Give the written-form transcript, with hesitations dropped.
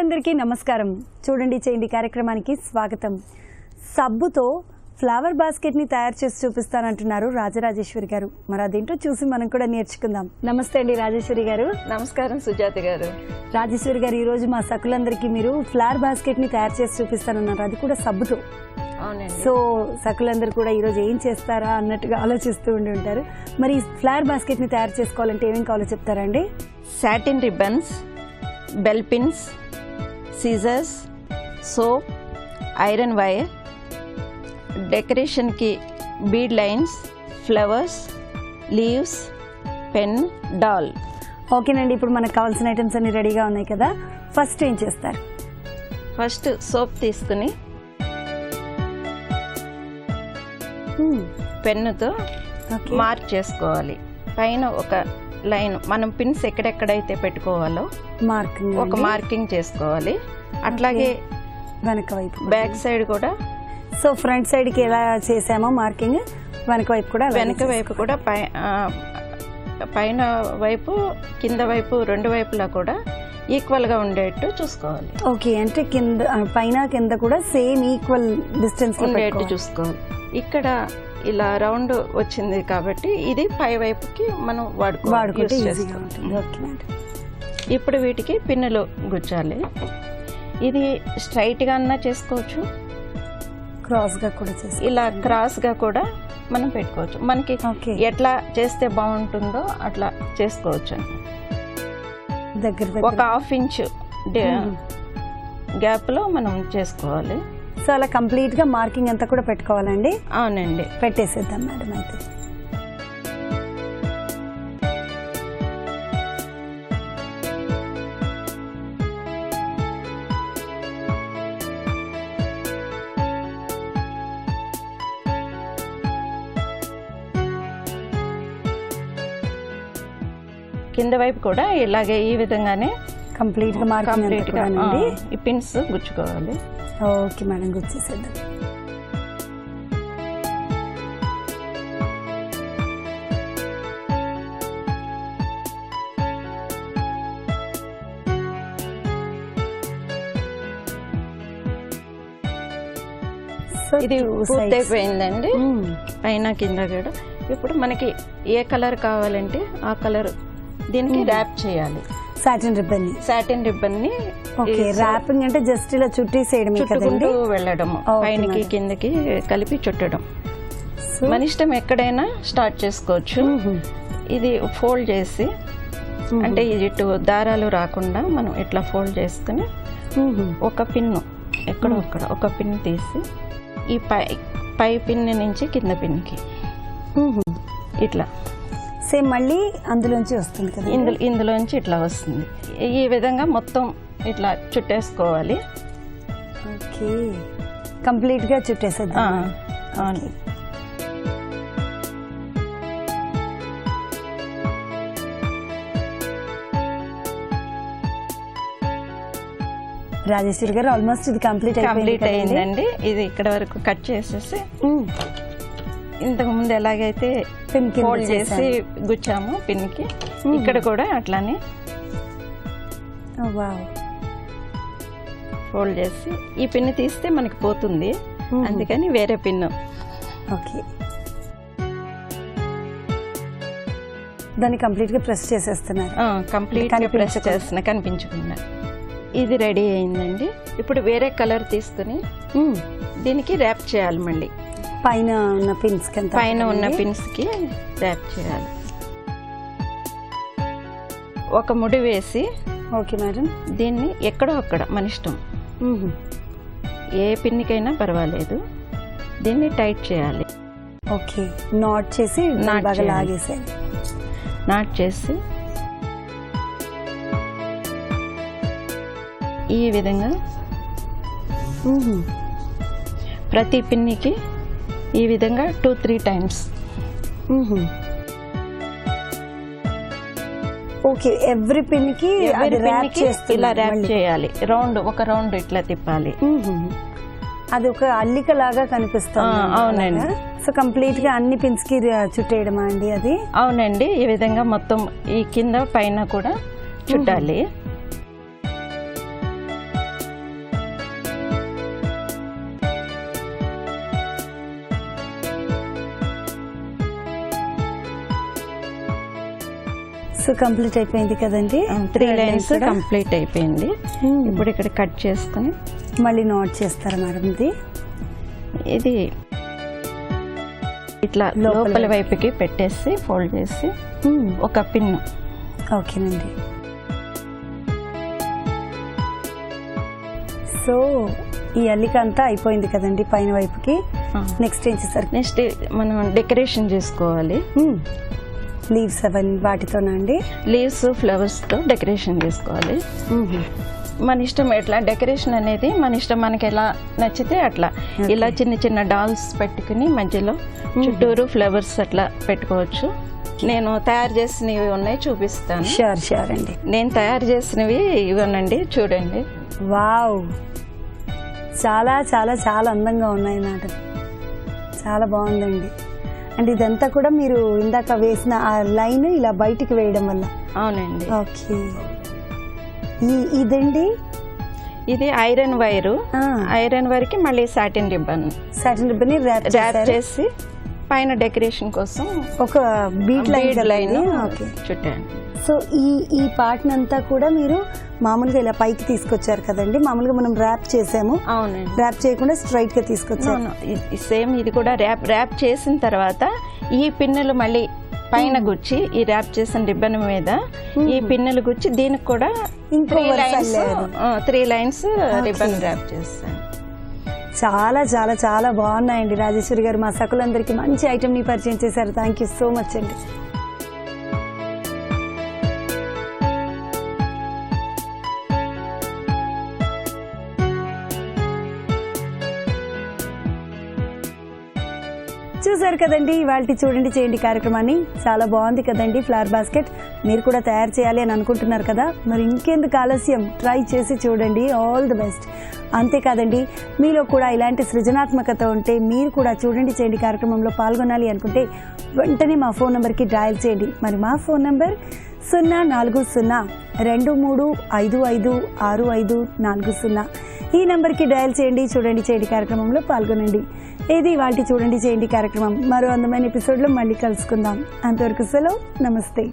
ప్రేక్షకులందరికీ నమస్కారం. చూడండి చేయండి కార్యక్రమానికి స్వాగతం. సబ్బుతో ఫ్లవర్ బాస్కెట్ ని తయారు చేసి చూపిస్తానంటున్నారు రాజరాజేశ్వరి గారు. మరి అదేంటో చూసి మనం కూడా నేర్చుకుందాం. నమస్తే అండి రాజేశ్వరి గారు. నమస్కారం సుజాత గారు. రాజేశ్వరి గారు, ఈ రోజు మా సకులందరికీ మీరు ఫ్లవర్ బాస్కెట్ ని తయారు చేసి చూపిస్తానన్నారు, అది కూడా సబ్బుతో. అవునండి. సో సకులందరూ కూడా ఈరోజు ఏం చేస్తారా అన్నట్టుగా ఆలోచిస్తూ ఉండి ఉంటారు. మరి ఫ్లవర్ బాస్కెట్ ని తయారు చేసుకోవాలంటే ఏమేం కావాలో చెప్తారండి? Satin ribbons, bell pins, scissors, soap, iron wire, డెకరేషన్కి bead lines, flowers, leaves, pen, doll. ఓకేనండి, ఇప్పుడు మనకు కావాల్సిన ఐటమ్స్ అన్ని రెడీగా ఉన్నాయి కదా. ఫస్ట్ ఏం చేస్తారు? ఫస్ట్ సోప్ తీసుకుని పెన్నుతో మార్క్ చేసుకోవాలి. పైన ఒక లైన్, మనం పిన్స్ ఎక్కడెక్కడైతే పెట్టుకోవాలో ఒక మార్కింగ్ చేసుకోవాలి. అట్లాగే వెనక వైపు, బ్యాక్ సైడ్ కూడా. సో ఫ్రంట్ సైడ్ కి ఎలా చేసామో మార్కింగ్, వెనక వైపు కూడా పైన వైపు కింద వైపు రెండు వైపులా కూడా ఈక్వల్ గా ఉండేట్టు చూసుకోవాలి. ఓకే, అంటే కింద పైన కింద కూడా సేమ్ ఈక్వల్ డిస్టెన్స్ ఉండేట్టు చూసుకోవాలి. ఇక్కడ ఇలా రౌండ్ వచ్చింది కాబట్టి ఇది పై వైపుకి మనం వాడుకుంటే. ఇప్పుడు వీటికి పిన్నులు గుచ్చాలి. ఇది స్ట్రైట్ గా అన్నా చేసుకోవచ్చు, క్రాస్ గా కూడా చేసుకోవచ్చు, ఇలా క్రాస్ గా కూడా మనం పెట్టుకోవచ్చు. మనకి ఎట్లా చేస్తే బాగుంటుందో అట్లా చేసుకోవచ్చు. దగ్గర ఒక హాఫ్ ఇంచ్ గ్యాప్ లో మనం చేసుకోవాలి. సో అలా కంప్లీట్ గా మార్కింగ్ అంతా కూడా పెట్టుకోవాలండి? అవునండి, పెట్టేసేద్దాం మేడం. అయితే కింద వైపు కూడా ఇలాగే ఈ విధంగానే కంప్లీట్ గా మార్కింగ్ ఈ పిన్స్ గుచ్చుకోవాలి. ఓకే మేడం, గుచ్చేసేద్దాం. ఇది పూర్తయిపోయిందండి, పైన కింద కూడా. ఇప్పుడు మనకి ఏ కలర్ కావాలంటే ఆ కలర్ దీనికి ర్యాప్ చేయాలి. సాటిన్ రిబ్బన్ ని ర్యాపింగ్ అంటే జస్ట్ ఇలా చుట్టుకుంటూ వెళ్ళడం, పైనకి కిందకి కలిపి చుట్టడం. మన ఇష్టం, ఎక్కడైనా స్టార్ట్ చేసుకోవచ్చు. ఇది ఫోల్డ్ చేసి, అంటే ఇది దారాలు రాకుండా మనం ఇట్లా ఫోల్డ్ చేసుకుని ఒక పిన్ను ఎక్కడో ఒక పిన్ తీసి ఈ పై పిన్ నుంచి కింద పిన్కి ఇట్లా సేమ్ మళ్ళీ అందులోంచి వస్తుంది కదా, ఇందులోంచి ఇట్లా వస్తుంది. ఈ విధంగా మొత్తం ఇట్లా చుట్టేసుకోవాలి. ఓకే, కంప్లీట్ గా చుట్టేసేద్దాం. అవును. రాజేశ్వరి గారు, ఆల్మోస్ట్ ఇది కంప్లీట్ అయిందండి. ఇది ఇక్కడ వరకు కట్ చేసేసి ఇంతకు ముందు ఎలాగైతే ఫోల్డ్ చేసి గుచ్చాము పిన్కి, ఇక్కడ కూడా అట్లానే ఫోల్డ్ చేసి ఈ పిన్ తీస్తే మనకి పోతుంది, అందుకని వేరే పిన్ను. ఓకే, దాన్ని కంప్లీట్ గా ప్రెస్ చేసేస్తున్నారు. కంప్లీట్ గా ప్రెస్ చేస్తున్నా కనిపించకుండా. ఇది రెడీ అయిందండి. ఇప్పుడు వేరే కలర్ తీసుకుని దీనికి ర్యాప్ చేయాలి. మళ్ళీ పైన ఉన్న పిన్స్ కి ర్యాప్ చేయాలి. ఒక ముడి వేసి, ఓకే మేడం, దీన్ని ఎక్కడో అక్కడ మన ఇష్టం, ఏ పిన్నికైనా పర్వాలేదు, దీన్ని టైట్ చేయాలి. ఓకే, నాట్ చేసి లాగేసేయాలి. నాట్ చేసి ఈ విధంగా ప్రతి పిన్నికి ఈ విధంగా 2-3 టైమ్స్. ఓకే, ఎవ్రీ పిన్ కి ఇలా ర్యాప్ చేయాలి. ఒక రౌండ్ ఇట్లా తిప్పాలి. అది ఒక అల్లిక లాగా కనిపిస్తుంది. అవునండి. సో కంప్లీట్ గా అన్ని పిన్స్ కి చుట్టేయడమా అండి అది? అవునండి, ఈ విధంగా మొత్తం ఈ కింద పైన కూడా చుట్టాలి. సో కంప్లీట్ అయిపోయింది కదండి. 3 లైన్స్ కంప్లీట్ అయిపోయింది. ఇప్పుడు ఇక్కడ కట్ చేసుకుని మళ్ళీ నాట్ చేస్తారా మేడం? ఇది ఇట్లా లోపల వైపుకి పెట్టేసి ఫోల్డ్ చేసి ఒక పిన్. ఓకేనండి. సో ఈ అల్లిక అంతా అయిపోయింది కదండి పైన వైపుకి. నెక్స్ట్ ఏం చేస్తారు? నెక్స్ట్ మనం డెకరేషన్ చేసుకోవాలి. లీవ్స్ అవన్నీ వాటితోనా అండి? లీవ్స్ ఫ్లవర్స్తో డెకరేషన్ చేసుకోవాలి. మన ఇష్టం ఎట్లా డెకరేషన్ అనేది మన ఇష్టం, మనకి ఎలా నచ్చితే అట్లా. ఇలా చిన్న చిన్న డాల్స్ పెట్టుకుని మధ్యలో చుట్టూరు ఫ్లవర్స్ అట్లా పెట్టుకోవచ్చు. నేను తయారు చేసినవి ఉన్నాయి, చూపిస్తాను. షూర్ షూర్ అండి. నేను తయారు చేసినవి ఇవనండి, చూడండి. వావ్, చాలా చాలా చాలా అందంగా ఉన్నాయి మేడం, చాలా బాగుందండి. అండ్ ఇదంతా కూడా మీరు ఇందాక వేసిన ఆ లైన్ ఇలా బయటికి వేయడం వల్ల? అవునండి. ఓకే. ఇదండి ఇది ఐరన్ వైరు. ఐరన్ వైర్ కి మళ్ళీ సాటిన్ రిబ్బన్ ర్యాప్ చేసి పైన డెకరేషన్ కోసం ఒక బీట్ లైన్ చుట్టాను. సో ఈ పార్ట్ అంతా కూడా మీరు మామూలుగా ఇలా పైకి తీసుకొచ్చారు కదండి. మామూలుగా మనం ర్యాప్ చేసాము. అవునండి. ర్యాప్ చేయకుండా స్ట్రైట్ గా తీసుకొచ్చాను. సేమ్ ఇది కూడా ర్యాప్ చేసిన తర్వాత ఈ పిన్నులు మళ్ళీ పైన గుచ్చి ఈ ర్యాప్ చేసిన రిబ్బన్ మీద ఈ పిన్నులు గుచ్చి దీనికి కూడా 3 లైన్స్ రిబ్బన్ ర్యాప్ చేస్తాను. చాలా చాలా చాలా బాగున్నాయండి రాజేశ్వరి గారు. మా సకులందరికీ మంచి ఐటమ్ని పరిచయం చేశారు. థ్యాంక్ యూ సో మచ్ అండి. చూసారు కదండి ఇవాళ చూడండి చేయండి కార్యక్రమాన్ని. చాలా బాగుంది కదండి ఫ్లవర్ బాస్కెట్. మీరు కూడా తయారు చేయాలి అని అనుకుంటున్నారు కదా, మరి ఇంకెందుకు ఆలస్యం, ట్రై చేసి చూడండి. All the best. అంతేకాదండి, మీలో కూడా ఇలాంటి సృజనాత్మకత ఉంటే మీరు కూడా చూడండి చేయండి కార్యక్రమంలో పాల్గొనాలి అనుకుంటే వెంటనే మా ఫోన్ నెంబర్కి డయల్ చేయండి. మరి మా ఫోన్ నెంబర్ 04023556540. ఈ నెంబర్కి డయల్ చేయండి, చూడండి చేయండి కార్యక్రమంలో పాల్గొనండి. ఇది వాటి చూడండి చేయండి కార్యక్రమం. మరో అందమైన ఎపిసోడ్లో మళ్ళీ కలుసుకుందాం. అంతవరకు సెలవు, నమస్తే.